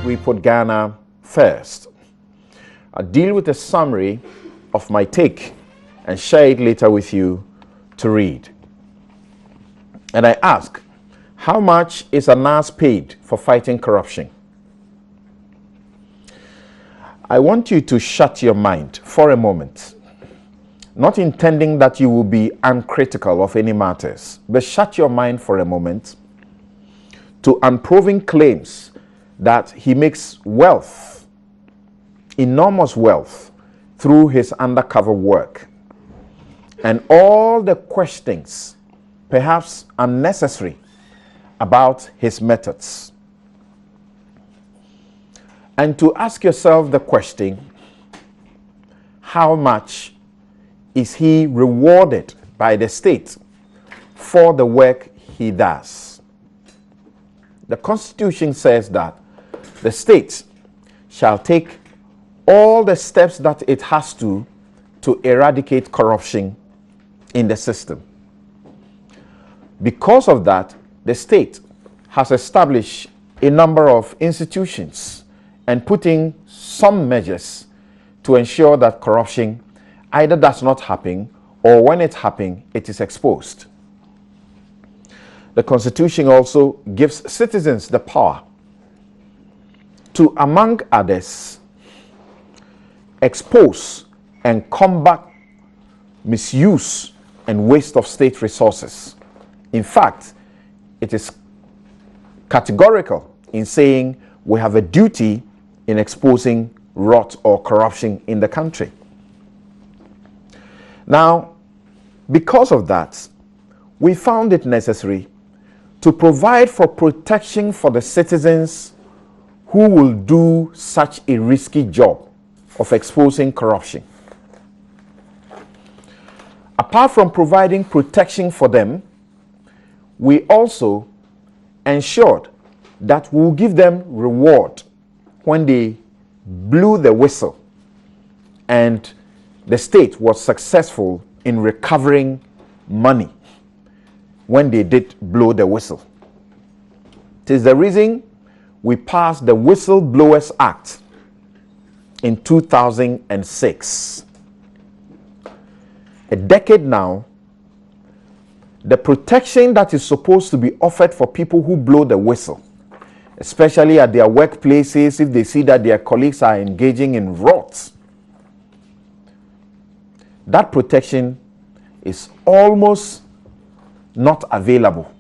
we put Ghana first. I'll deal with a summary of my take and share it later with you to read. And I ask, how much is a nurse paid for fighting corruption? I want you to shut your mind for a moment, not intending that you will be uncritical of any matters, but shut your mind for a moment to unproven claims that he makes wealth, enormous wealth, through his undercover work, and all the questions, perhaps unnecessary, about his methods. And to ask yourself the question, how much is he rewarded by the state for the work he does? The Constitution says that the state shall take all the steps that it has to eradicate corruption in the system. Because of that, the state has established a number of institutions and putting some measures to ensure that corruption either does not happen, or when it happens, it is exposed. The Constitution also gives citizens the power to, among others, expose and combat misuse and waste of state resources. In fact, it is categorical in saying we have a duty in exposing rot or corruption in the country. Now, because of that, we found it necessary to provide for protection for the citizens who will do such a risky job of exposing corruption. Apart from providing protection for them, we also ensured that we'll give them reward when they blew the whistle and the state was successful in recovering money when they did blow the whistle. It is the reason we passed the Whistleblowers Act in 2006. A decade now, the protection that is supposed to be offered for people who blow the whistle, especially at their workplaces, if they see that their colleagues are engaging in rot, that protection is almost not available.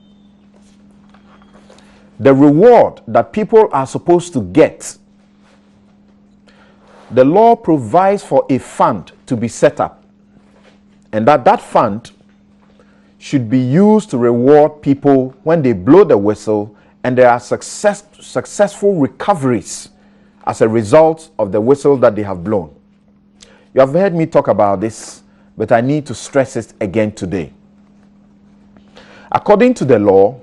The reward that people are supposed to get, the law provides for a fund to be set up, and that fund should be used to reward people when they blow the whistle and there are successful recoveries as a result of the whistle that they have blown. You have heard me talk about this, but I need to stress it again today. According to the law,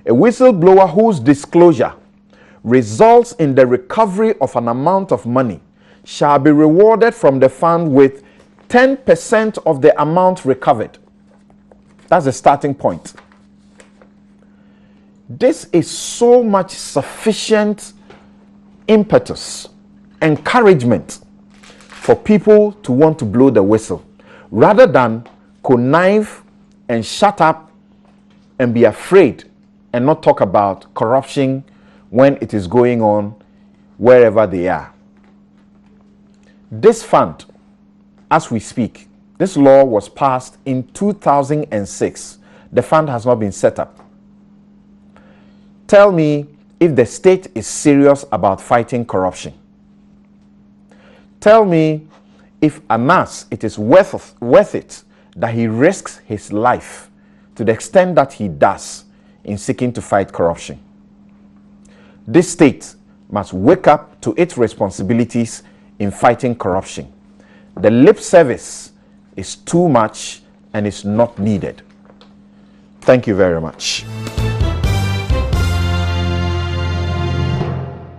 a whistleblower whose disclosure results in the recovery of an amount of money shall be rewarded from the fund with 10% of the amount recovered. That's the starting point. This is so much sufficient impetus, encouragement for people to want to blow the whistle, rather than connive and shut up and be afraid and not talk about corruption when it is going on wherever they are. This fund, as we speak, this law was passed in 2006. The fund has not been set up. Tell me if the state is serious about fighting corruption. Tell me if Anas, it is worth it that he risks his life to the extent that he does in seeking to fight corruption. This state must wake up to its responsibilities in fighting corruption. The lip service is too much and is not needed. Thank you very much.